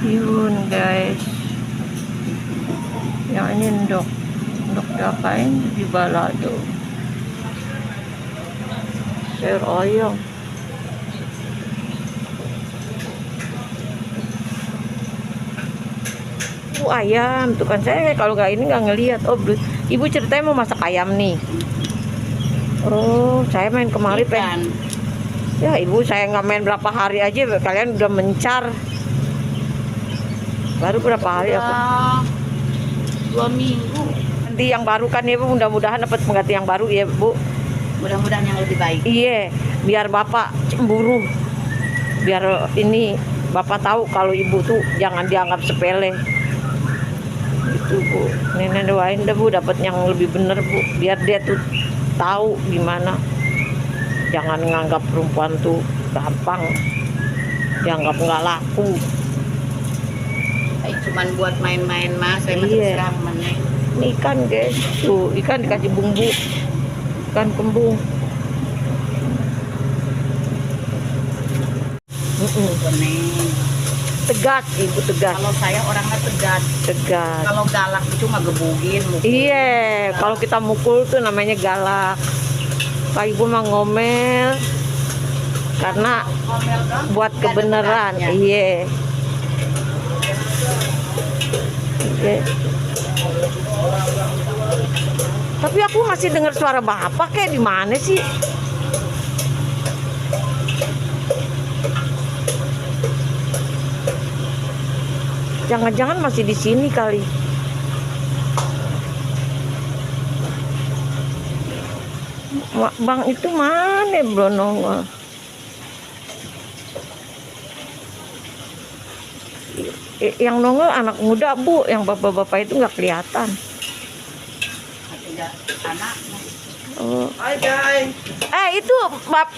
Yun guys, yang ini ndok diapain di balado, sayur oyong. Ayam tuh kan, saya kalau nggak ini nggak ngelihat. Oh ibu ceritanya mau masak ayam nih. Oh saya main kemari pengen. Ya ibu, saya nggak main berapa hari aja kalian udah mencar. Baru berapa hari aku? 2 minggu. Nanti yang baru kan ya bu, mudah-mudahan dapat pengganti yang baru ya bu. Mudah-mudahan yang lebih baik. Iya, biar bapak cemburu. Biar ini bapak tahu kalau ibu tuh jangan dianggap sepele. Gitu bu. Nenek doain deh bu, dapat yang lebih bener bu. Biar dia tuh tahu gimana. Jangan nganggap perempuan tuh gampang. Dianggap nggak laku. Cuman buat main-main mas, saya masih serang temannya. Ini ikan guys, tuh ikan dikasih bumbu, ikan kembung. Tegas, ibu tegas. Kalau saya orangnya tegas. Tegas. Kalau galak itu mah gebugin. Iya, kalau kita mukul tuh namanya galak. Pak ibu mah ngomel, karena buat kebenaran. Iya. Tapi aku masih dengar suara bapak kayak di mana sih? Jangan-jangan masih di sini kali. Bang itu mana belum nongol? Yang nongol anak muda bu, yang bapak-bapak itu nggak kelihatan. Anaknya. Oh. Hai guys. Itu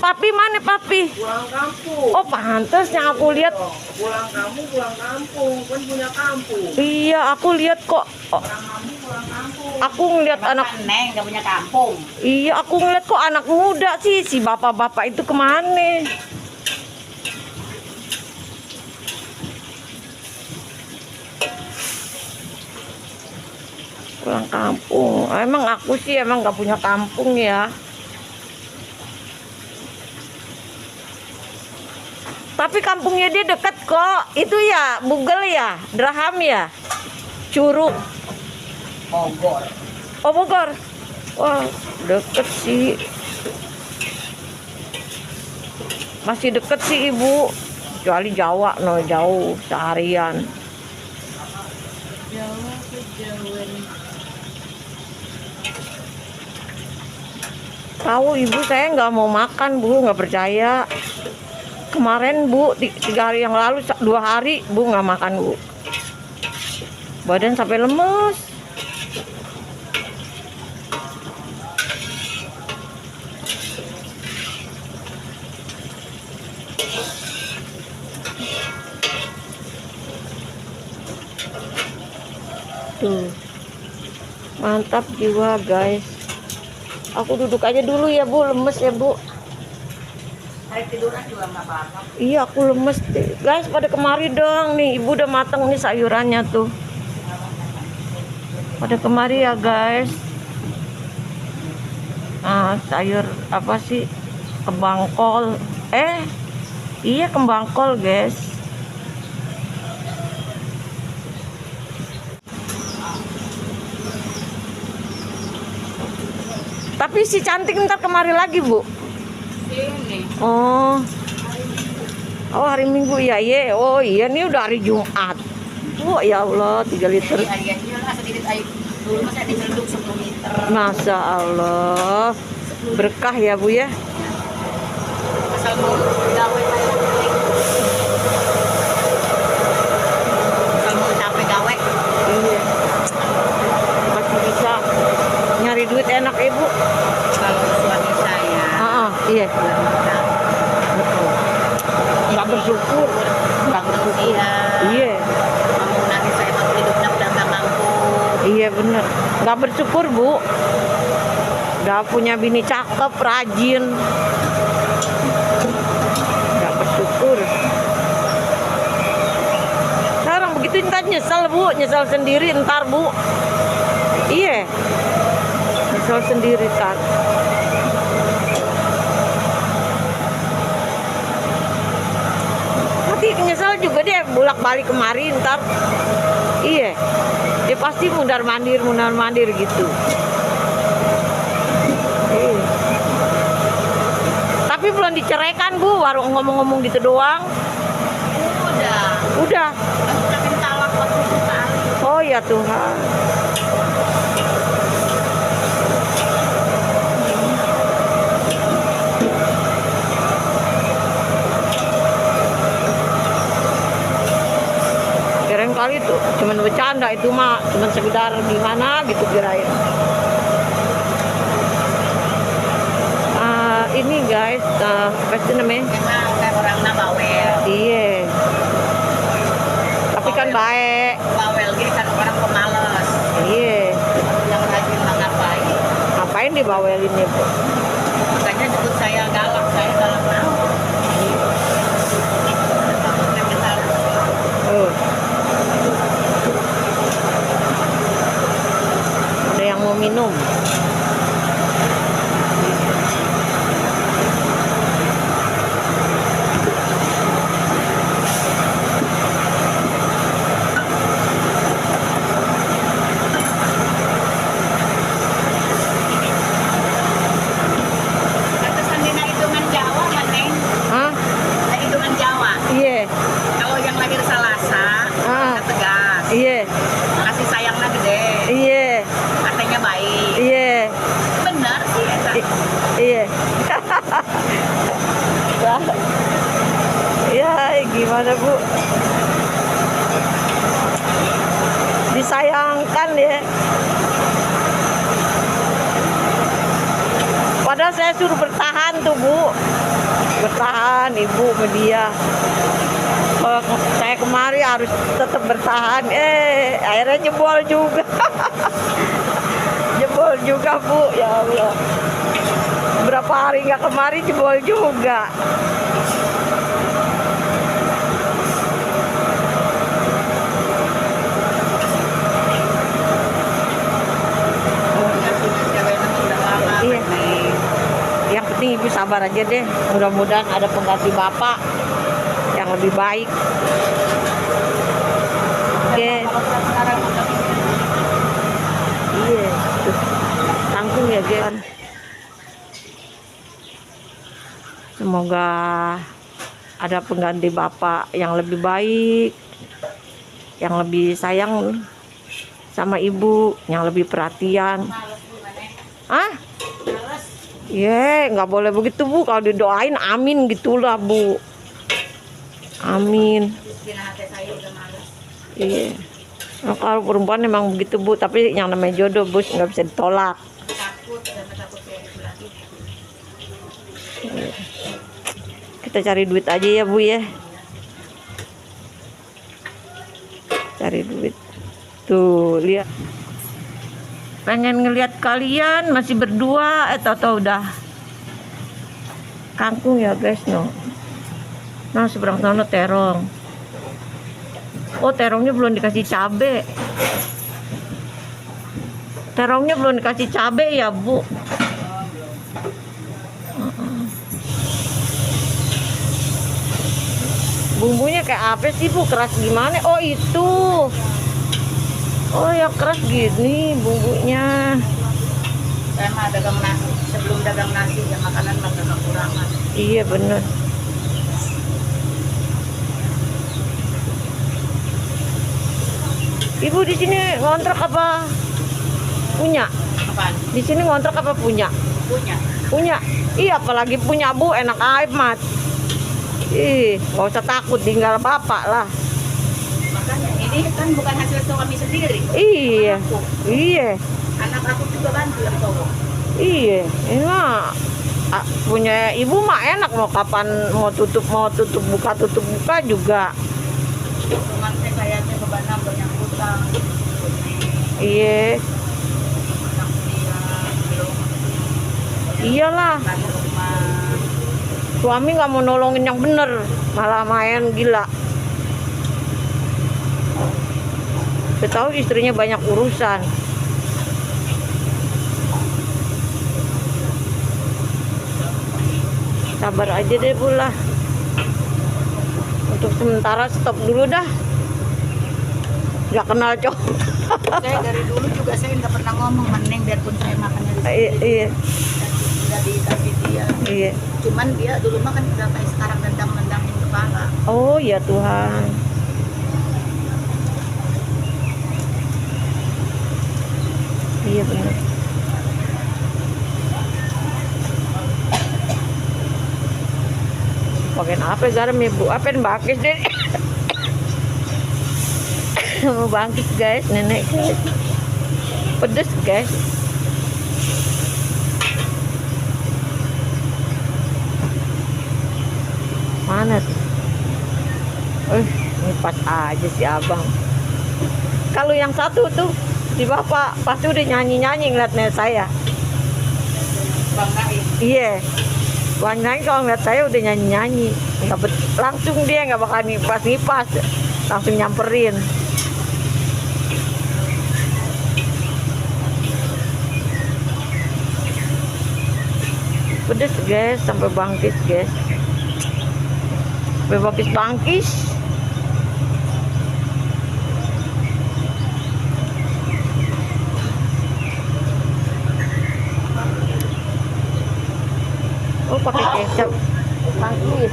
papi mana papi? Pulang kampung. Oh pantas yang aku lihat. Pulang kampung, kan punya kampung. Iya aku lihat kok. Oh. Pulang kampung. Aku ngeliat anak. Neng nggak punya kampung. Iya aku ngeliat kok anak muda sih, si bapak-bapak itu kemana? Pulang kampung. Emang aku sih emang nggak punya kampung ya. Tapi kampungnya dia deket kok. Itu ya Bugel ya, Draham ya, Curug. Bogor. Oh Bogor. Wah deket sih. Masih deket sih ibu. Kecuali Jawa no, jauh seharian. Jawa kejauhan. Tahu ibu saya nggak mau makan bu, nggak percaya. Kemarin bu 3 hari yang lalu 2 hari bu nggak makan bu. Badan sampai lemes. Tuh mantap jiwa guys. Aku duduk aja dulu ya bu, lemes ya bu. Hari tiduran juga nggak apa-apa. Iya aku lemes deh. Guys pada kemari dong, nih ibu udah mateng nih sayurannya tuh. Pada kemari ya guys. Nah, sayur apa sih, kembang kol. Iya kembang kol guys. Tapi si cantik ntar kemari lagi bu. Sini. Oh hari Minggu ya ye. Oh iya nih udah hari Jumat. Oh ya Allah 3 liter. Ayahnya lah sedikit air. Dulu masa diceluk 10 liter. Masya Allah berkah ya bu ya. Asal mau gawe asal mau capek gawe. Iya. Masih bisa nyari duit enak ibu. Kalau suami saya Iya. betul. Nggak bersyukur. Nggak bersyukur. Iya. Mau nanti saya mau hidupnya udah nggak mampu. Iya bener. Nggak bersyukur bu. Udah punya bini cakep, rajin. Nggak bersyukur. Sekarang nyesel bu, nyesel sendiri ntar bu. Iya, nyesel sendiri kan. Nanti nyesel juga dia bolak balik kemari ntar. Iya, dia pasti mundar mandir gitu. Iya. Tapi belum diceraikan bu, baru ngomong-ngomong gitu doang. Udah. Tapi talak waktu itu kali. Oh ya Tuhan. Kirain kali itu cuman bercanda, itu mah cuman sekedar gimana gitu kirain. Ini guys, apa sih namanya? Emang kayak orang bawel. Iya. Tapi kan baik. Bawel gitu kan orang pemalas. Iya. Yang rajin mah ngapain? Ngapain dibawelin ya bu? Makanya sebut saya galak mau. Ada yang mau minum. Kata Sandina hitungan Jawa kan, Neng? Hah? Hitungan Jawa. Iya. Kalau yang lahir Salasa, Ah. tegas. Iya. Kasih sayangnya gede. Iya. Katanya baik. Iya. Benar sih, Eta. Iya. Ya, gimana bu? Disayangkan ya. Padahal saya suruh bertahan tuh bu, bertahan ibu media. Kalau saya kemari harus tetap bertahan. Akhirnya jebol juga. Jebol juga bu, ya Allah. Berapa hari nggak kemari jebol juga. Iya. Yang penting ibu sabar aja deh. Mudah-mudahan ada pengganti bapak yang lebih baik. Oke. Iya. Tuh. Tanggung ya Gen. Semoga ada pengganti bapak yang lebih baik, yang lebih sayang sama ibu, yang lebih perhatian. Ah? Nggak boleh begitu bu. Kalau didoain amin gitulah bu. Amin. Iya. Nah, kalau perempuan memang begitu bu. Tapi yang namanya jodoh bu nggak bisa ditolak. Iya. Kita cari duit aja ya bu ya. Cari duit. Tuh lihat. Pengen ngelihat kalian masih berdua, tahu udah kangkung ya guys no. Nah seberang sana terong. Oh terongnya belum dikasih cabe. Terongnya belum dikasih cabe ya bu. Bumbunya kayak apa sih bu? Keras gimana? Oh itu. Oh ya keras gini bumbunya. Saya mah dagang nasi, sebelum dagang nasi ya makanan mah kekurangan. Iya bener. Ibu di sini ngontrak apa punya? Apaan? Di sini ngontrak apa punya? Punya. Punya. Iya apalagi punya bu, enak amat. Nggak usah takut tinggal bapak lah. Makanya ini kan bukan hasil suami sendiri. Iya. Anakku. Iya. Anak aku juga bantu yang cowok. Iya. Ini mah punya ibu mah enak, mau kapan mau tutup buka juga. Cuman kayaknya beban banyak utang. Iya. Anak dia belum Iyalah. kan rumah. Suami nggak mau nolongin yang bener, malah main gila. Saya tahu istrinya banyak urusan. Sabar aja deh pula. Untuk sementara stop dulu dah. Gak kenal cowok. Saya dari dulu juga saya nggak pernah ngomong mending biarpun saya makannya di sini. Iya, Udah dikasih dia. iya. Cuman dia dulu makan udah kayak sekarang nendang-nendangin kepala. Oh ya Tuhan. Iya benar. Pakai apa garam ya Bu? Apa yang bakis deh? Mau bangkit guys, nenek guys. Pedes guys. Mana tuh? Ini pas aja si abang. Kalau yang satu tuh si bapak pasti udah nyanyi-nyanyi ngeliatnya saya. Bang Naim. Iya. Bang Naim kalau ngeliat saya udah nyanyi-nyanyi. Langsung dia nggak bakal ngipas-ngipas. Langsung nyamperin. Pedes guys, sampai bangkis guys. Sampai bangkis. Oh pakai kecap. Bangkis.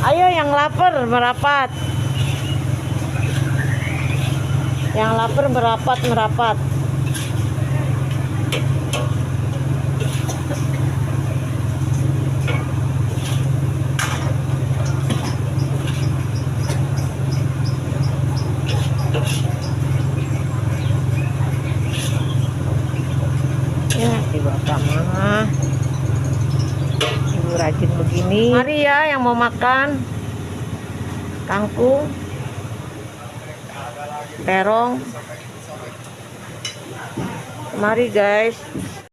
Ayo yang lapar merapat. Yang lapar merapat. Ya, si bapak mah ibu rajin begini. Mari ya yang mau makan kangkung, terong. Mari guys.